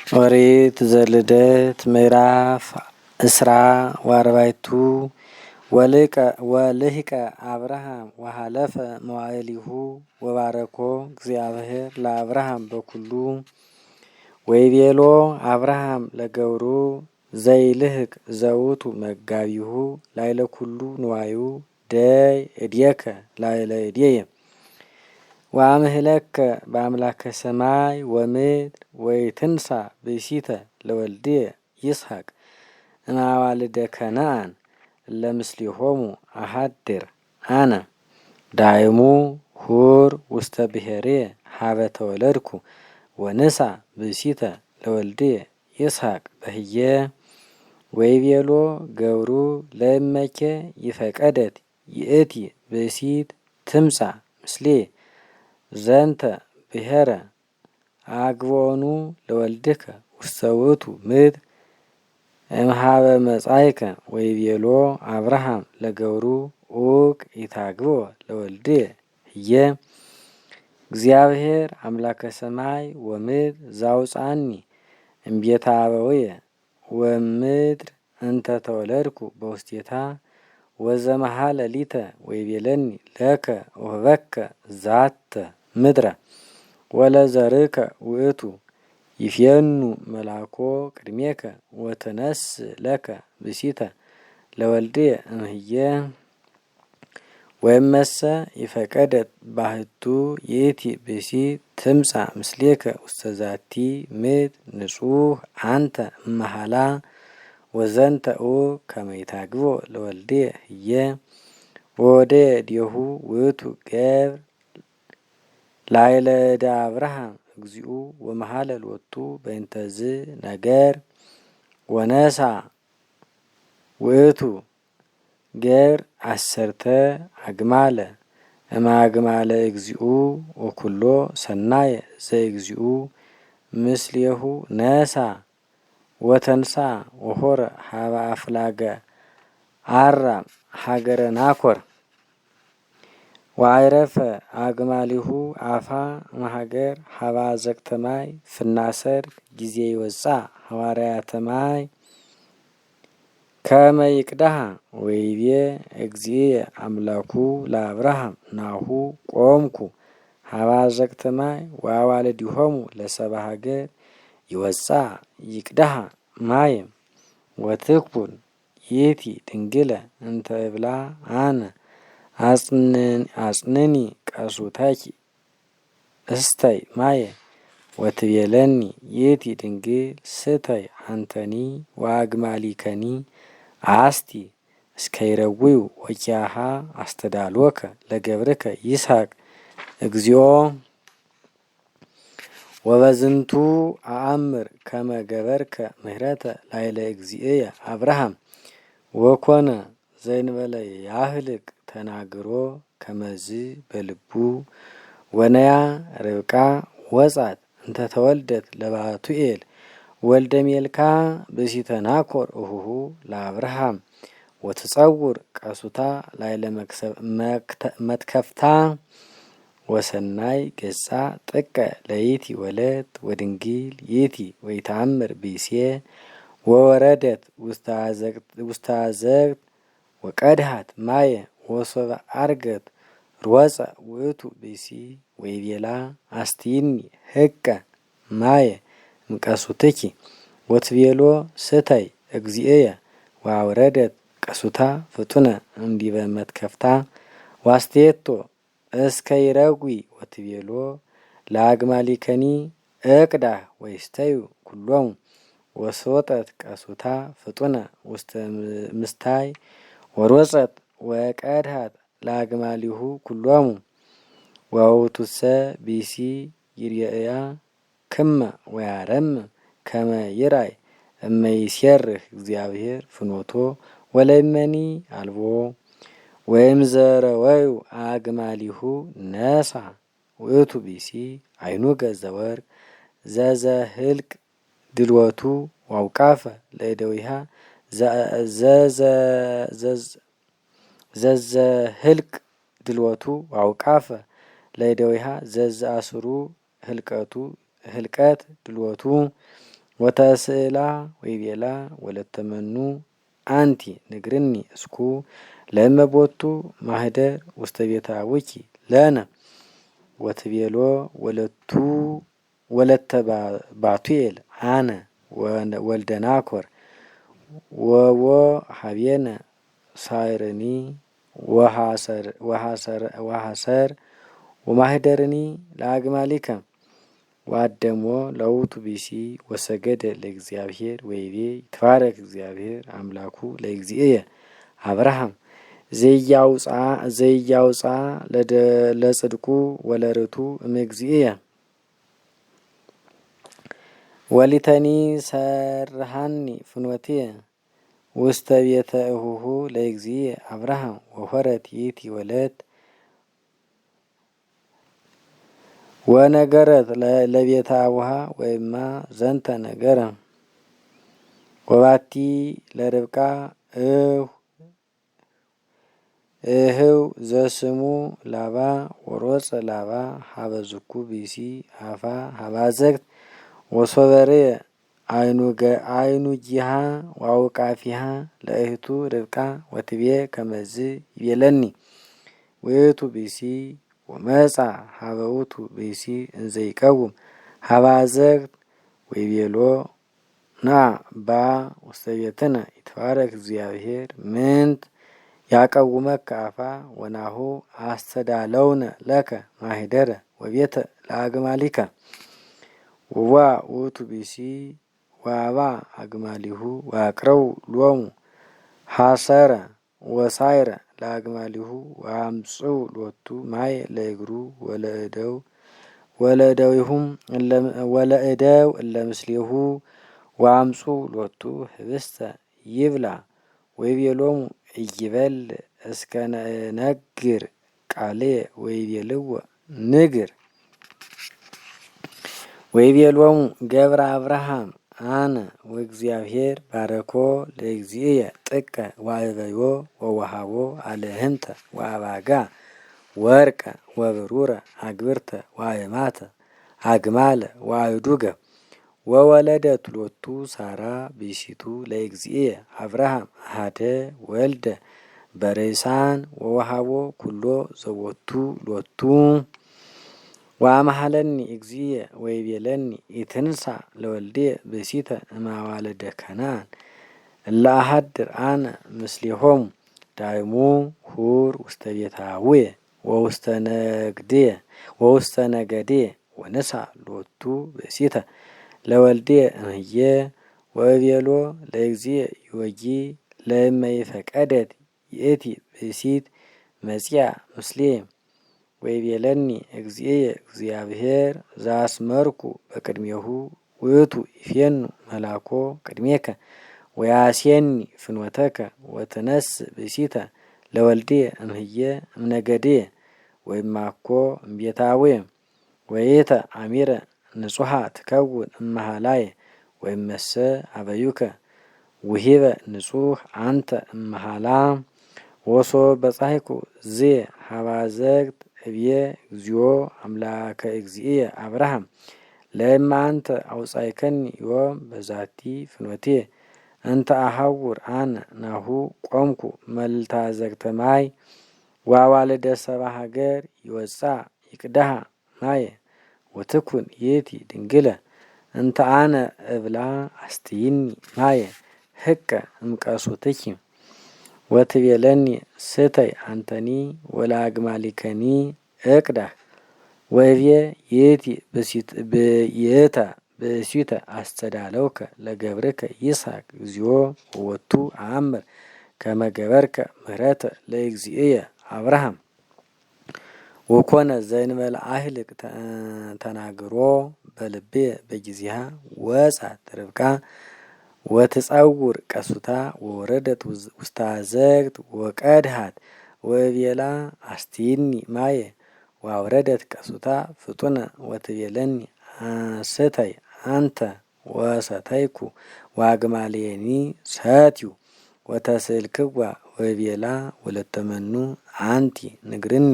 ኦሪት ዘልደት ምዕራፍ እስራ ወአርባዕቱ ወልህቀ አብርሃም ወሃለፈ መዋዕሊሁ ወባረኮ እግዚአብሔር ለአብርሃም በኩሉ ወይቤሎ አብርሃም ለገብሩ ዘይልህቅ ዘውቱ መጋቢሁ ላይለ ኩሉ ንዋዩ ደይ እድየከ ላይለ እድየ ወአምህለከ በአምላከ ሰማይ ወምድር ወይትንሣ ብእሲተ ለወልድየ ይስሐቅ እምአዋልደ ከነዓን ለምስሊሆሙ አሐድር አነ ዳይሙ ሁር ውስተ ብሔርየ ሀበ ተወለድኩ ወንሣ ብእሲተ ለወልድየ ይስሐቅ በህየ ወይቤሎ ገብሩ ለእመኬ ይፈቀደት ይእቲ ብእሲት ትምጻእ ምስሌየ ዘንተ ብሔረ አግቦኑ ለወልድከ ውስተ ውእቱ ምድር እምሃበ መጻእከ ወይቤሎ አብርሃም ለገብሩ ኡቅ ኢታግቦ ለወልድየ ህየ እግዚአብሔር አምላከ ሰማይ ወምድር ዘአውጻኒ እምቤተ አበውየ ወምድር እንተ ተወለድኩ በውስቴታ ወዘመሃለ ሊተ ወይቤለኒ ለከ ወህበከ ዛተ ምድረ ወለዘርከ ውእቱ ይፌኑ መላኮ ቅድሜከ ወትነስእ ለከ ብእሲተ ለወልድየ እምህየ ወእመሰ ይፈቀደት ባህቱ ይእቲ ብእሲት ትምጻእ ምስሌከ ውስተ ዛቲ ምድር ንጹሕ አንተ እመሃላ ወዘንተ ኡቅ ከመ ይታግቦ ለወልድየ ህየ ወወደየ እዴሁ ውእቱ ገብር ላይለ እደ አብርሃም እግዚኡ ወመሃለ ሎቱ በእንተዝ ነገር ወነሣ ውእቱ ገብር አሰርተ አግማለ እምአግማለ እግዚኡ ወኩሎ ሰናየ ዘእግዚኡ ምስሌሁ ነሣ ወተንሣ ወሖረ ሀበ አፍላገ አራም ሀገረ ናኮር ወአይረፈ አግማሊሁ አፋ እምሀገር ሀበ አዘቅተ ማይ ፍናሰርክ ጊዜ ይወጻእ ሐዋርያተ ማይ ከመ ይቅዳሃ ወይቤ እግዚእየ አምላኩ ለአብርሃም ናሁ ቆምኩ ሀበ አዘቅተ ማይ ወአዋልዲሆሙ ለሰብአ ሀገር ይወጻእ ይቅዳሃ ማየ ወትኩን ይእቲ ድንግለ እንተ እብላ አነ አጽንኒ ቀሱተኪ እስተይ ማየ ወትቤለኒ ይእቲ ድንግል ስተይ አንተኒ ወአግማሊከኒ አስቲ እስከ ይረውዩ ወኪያሃ አስተዳልወከ ለገብርከ ይስሐቅ እግዚኦ ወበዝንቱ አአምር ከመ ገበርከ ምህረተ ላይለ እግዚእየ አብርሃም ወኮነ ዘእንበለ ያህልቅ ተናግሮ ከመዝ በልቡ ወነያ ርብቃ ወጻት እንተ ተወልደት ለባቱኤል ወልደ ሜልካ ብእሲተ ናኮር እሁሁ ለአብርሃም ወትጸውር ቀሱታ ላይለ መትከፍታ ወሰናይ ገጻ ጥቀ ለይቲ ወለት ወድንግል ይቲ ወይተአምር ብእሴ ወወረደት ውስተ አዘቅት ወቀድሃት ማየ ወሶበ አርገት ሮጸ ውእቱ ብእሲ ወይቤላ አስቲኒ ህቀ ማየ እምቀሱትኪ ወትቤሎ ስተይ እግዚእየ ወአውረደት ቀሱታ ፍጡነ እምዲበ መትከፍታ ዋስቴቶ እስከ ይረጉ ወትቤሎ ለአግማሊከኒ እቅዳህ ወይስተዩ ኩሎሙ ወስወጠት ቀሱታ ፍጡነ ውስተ ምስታይ ወሮጸት ወቀድሃት ለአግማሊሁ ኩሎሙ ወውእቱሰ ብእሲ ይርአያ ክመ ወያረምም ከመ ይርአይ እመ ይሴርህ እግዚአብሔር ፍኖቶ ወለእመኒ አልቦ ወእምዘረወዩ አግማሊሁ ነሣ ውእቱ ብእሲ አይኑገ ዘወርቅ ዘዘህልቅ ድልወቱ ወአውቃፈ ለእደዊሃ ዘዘህልቅ ድልወቱ ወአውቃፈ ለእደዊሃ ዘዘአስሩ ህልቀት ድልወቱ ወተስእላ ወይቤላ ወለተ መኑ አንቲ ንግርኒ እስኩ ለእመቦቱ ማህደር ውስተ ቤተ አቡኪ ለነ ወትቤሎ ወለተ ባቱኤል አነ ወልደ ናኮር ወዎ ሀቤነ ሳይርኒ ወሐሰር ወማህደርኒ ለአግማሊከ ዋደሞ ለውቱ ቢሲ ወሰገደ ለእግዚአብሔር ወይቤ ይትባረክ እግዚአብሔር አምላኩ ለእግዚእየ አብርሃም ዘያውፃ ለጽድቁ ወለርቱ እምእግዚእየ ወሊተኒ ሰርሃኒ ፍኖትየ ውስተ ቤተ እሁሁ ለእግዚእየ አብርሃም ወሆረት ይእቲ ወለት ወነገረት ለቤተ አቡሃ ወይማ ዘንተ ነገረ ወባቲ ለርብቃ እህው ዘስሙ ላባ ወሮፀ ላባ ሀበዝኩ ቢሲ አፋ ሀባዘግት ወሶበርየ አይኑጊሃ ዋውቃፊሃ ለእህቱ ርብቃ ወትቤ ከመዝ ይቤለኒ ውእቱ ቢሲ ወመጻ ሀበውቱ ቢሲ እንዘይቀውም ሀባዘግት ወይቤሎ ና ባ ውስተ ቤትነ ይትባረክ እግዚአብሔር ምንት ያቀውመከ አፋ ወናሁ አስተዳለውነ ለከ ማህደረ ወቤተ ለአግማሊከ ወዋ ውእቱ ቢሲ ዋባ አግማሊሁ ዋቅረው ሎሙ ሐሰረ ወሳይረ ለአግማሊሁ ወአምጽኡ ሎቱ ማይ ለእግሩ ወለእደዊሁም ወለእደው እለምስሌሁ ወአምጽኡ ሎቱ ህብስተ ይብላ ወይቤሎሙ እይበል እስከ ነግር ቃልየ ወይቤልዎ ንግር ወይቤሎሙ ገብረ አብርሃም አነ ወእግዚአብሔር ባረኮ ለእግዚእየ ጥቀ ዋዕበዮ ወወሃቦ አለህንተ ወአባጋ ወርቀ ወብሩረ አግብርተ ዋእማተ አግማለ ዋእዱገ ወወለደት ሎቱ ሳራ ቢሲቱ ለእግዚእየ አብርሃም አሐደ ወልደ በሬሳን ወወሃቦ ኩሎ ዘቦቱ ሎቱ ወአምሃለኒ እግዚእየ ወይቤለኒ ኢትንሣ ለወልድየ ብእሲተ እማዋልደ ከነዓን እለ አሐድር አነ ምስሌሆሙ ዳይሙ ሁር ውስተ ቤተ አቡየ ወውስተ ነገድየ ወንሣ ሎቱ ብእሲተ ለወልድየ እምህየ ወእቤሎ ለእግዚእየ ዮጊ ለእመ ይፈቀደት ይእቲ ብእሲት መጺአ ምስሌየ ወይቤለኒ እግዚእየ እግዚአብሔር ዘአስመርኩ በቅድሜሁ ውእቱ ይፌኑ መላኮ ቅድሜከ ወያሴኒ ፍኖተከ ወትነስእ ብእሲተ ለወልድየ እምህየ እምነገድየ ወይማኮ እምቤተ አቡየ ወይእተ አሚረ ንጹሐ ትከውን እመሃላየ ወይመሰ አበዩከ ውሂበ ንጹሕ አንተ እመሃላ ወሶ በጻሕኩ ዝየ ሀባዘግት እብየ እግዚኦ አምላከ እግዚእየ አብርሃም ለእመ አንተ አውጻእከኒ ዮም በዛቲ ፍኖትየ እንተ አሐውር አነ ናሁ ቆምኩ መልዕልተ ማይ ወአዋልደ ሰብአ ሀገር ይወጽአ ይቅድሃ ማየ ወትኩን ይእቲ ድንግለ እንተ አነ እብላ አስትይኒ ማየ ህቀ እምቀሱትኪ ወትቤለኒ ስተይ አንተኒ ወለአግማሊከኒ እቅዳህ ወእብየ ይእቲ ብእሲተ አስተዳለውከ ለገብርከ ይስሐቅ እግዚኦ ወወቱ አአምር ከመ ገበርከ ምህረተ ለእግዚእየ አብርሃም ወኮነ ዘእንበለ አህልቅ ተናግሮ በልብየ በጊዜሃ ወጻት ርብቃ ወትጸውር ቀሱታ ወወረደት ውስተ አዘግት ወቀድሃት ወእቤላ አስትይኒ ማየ ወአውረደት ቀሱታ ፍጡነ ወትቤለኒ ስተይ አንተ ወሰተይኩ ወአግማልየኒ ሰትዩ ወተስእልክዋ ወእቤላ ወለተ መኑ አንቲ ንግርኒ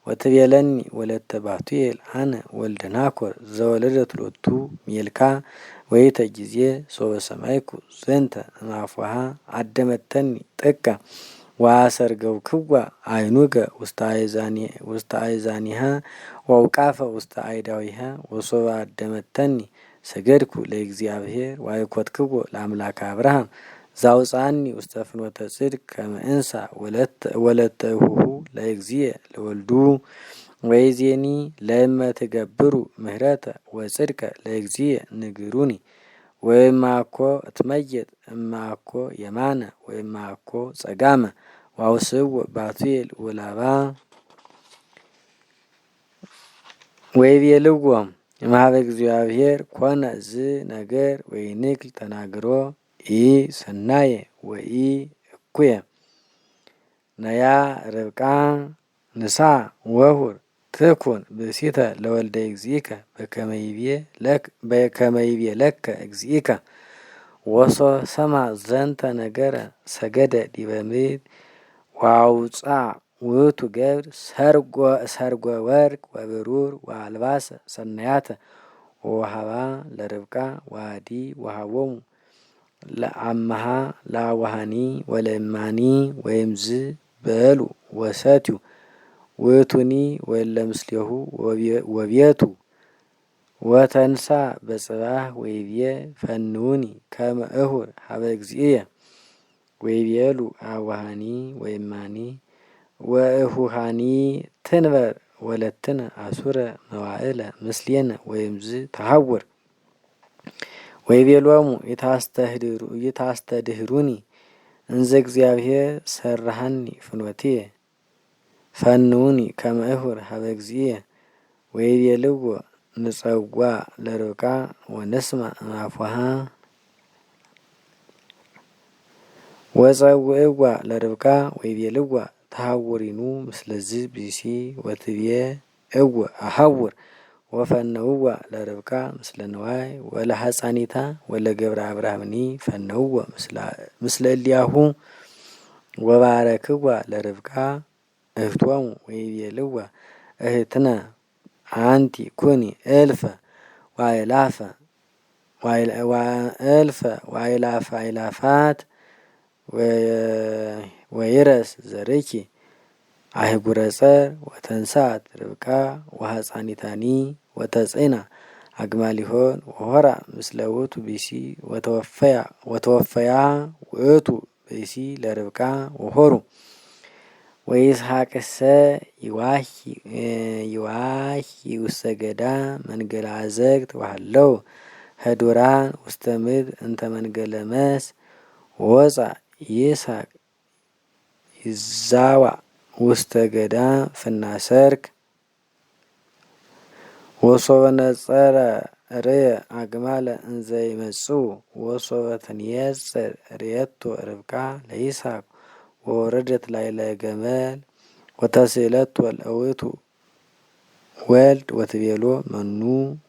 ወትቤለኒ ወለተ ባቱኤል አነ ወልደ ናኮር ዘወለደት ሎቱ ሜልካ ወይተ ጊዜ ሶበ ሰማይኩ ዘንተ እምአፍሃ አደመተኒ ጥቀ ወአሰርገውክዋ አይኑገ ውስተ አእዛኒሃ ወአውቃፈ ውስተ አይዳዊሃ ወሶበ አደመተኒ ሰገድኩ ለእግዚአብሔር ዋይኮትክዎ ለአምላከ አብርሃም ዛውፃኒ ውስተ ፍኖተ ጽድቅ ከመ እንሣ ወለተ እሁሁ ለእግዚእ ለወልዱ ወይዜኒ ለእመ ትገብሩ ምህረተ ወጽድቀ ለእግዚእ ንግሩኒ ወእምአኮ እትመየጥ እምአኮ የማነ ወእምአኮ ጸጋመ ወአውስብዎ ባቱኤል ወላባ ወይቤልዎም እምኀበ እግዚአብሔር ኮነ ዝ ነገር ወይንክል ተናግሮ ኢ ሰናየ ወኢ እኩየ ነያ ርብቃ ንሳ ወሁር ትኩን ብእሲተ ለወልደ እግዚእከ በከመ ይቤ ለከ እግዚእከ ወሶ ሰማ ዘንተ ነገረ ሰገደ ዲበ ምድር ወአውፅአ ውእቱ ገብር ሰርጎ ወርቅ ወብሩር ወአልባሰ ሰናያተ ወወሃባ ለርብቃ ወአዲ ወሃቦሙ ለአመሃ ለአዋሃኒ ወለእማኒ ወይምዝ በሉ ወሰትዩ ውእቱኒ ወእለ ምስሌሁ ወቤቱ ወተንሳ በጽባህ ወይቤ ፈንውኒ ከመ እሁር ሀበ እግዚእየ ወይቤሉ አዋሃኒ ወእማኒ ወእሁሃኒ ትንበር ወለትነ አሱረ መዋዕለ ምስሌነ ወይምዝ ተሐውር ወይቤሎሙ ይታስተድህሩኒ እንዘ እግዚአብሔር ሰራሃኒ ፍኖትየ ፈንውኒ ከመ እሁር ሀበ እግዚእየ ወይቤልዎ ንጸዋ ለርብቃ ወንስማ እምአፉሃ ወጸውዕዋ ለርብቃ ወይቤልዋ ተሐውሪኑ ምስለዝ ብእሲ ወትቤ እወ አሐውር ወፈነውዋ ለርብቃ ምስለ ንዋይ ወለሐፃኒታ ወለገብረ አብርሃምኒ ፈነውዎ ምስለ እሊያሁ ወባረክዋ ለርብቃ እህቶሙ ወይቤልዋ እህትነ አንቲ ኩኒ እልፈ ወአእላፈ አእላፋት ወይረስ ዘርኪ አህጉረ ጸር ወተንሳት ርብቃ ወሐፃኒታኒ ወተጽእና አግማሊሆን ወሆራ ምስለ ውእቱ ብእሲ ወተወፈያ ውእቱ ብእሲ ለርብቃ ወሆሩ ወይስሐቅሰ ይዋሂ ውስተ ገዳም መንገለ አዘግት ወሃለው ህዱራን ውስተ ምድር እንተ መንገለ መስ ወወፃ ይስሐቅ ይዛዋ ውስተ ገዳም ፍናሰርክ ወሶበ ነጸረ ርየ አግማለ እንዘ ይመጽኡ ወሶበ ትንየጽር ርየቶ ርብቃ ለይስሐቅ ወወረደት ላዕለ ገመል ወተስእለቶ ለውእቱ ወልድ ወትቤሎ መኑ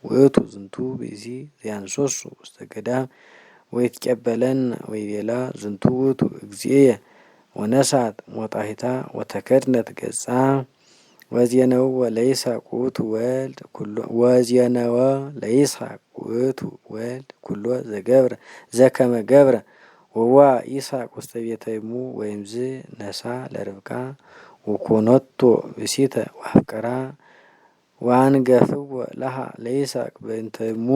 ውእቱ ዝንቱ ብእሲ ዘያንሶሱ ውስተ ገዳም ወይትቀበለን ወይቤላ ዝንቱ ውእቱ እግዚእየ ወነሳት ሞጣሂታ ወተከድነት ገጻ ወዜነወ ለይስሐቅ ውእቱ ወልድ ኩሎ ዘከመ ገብረ ወዋ ይስሐቅ ውስተ ቤተ እሙ ወይምዝ ነሳ ለርብቃ ወኮነቶ ብእሲተ ወአፍቀራ ወአንገፍዎ ለሃ ለይስሐቅ በእንተ እሙ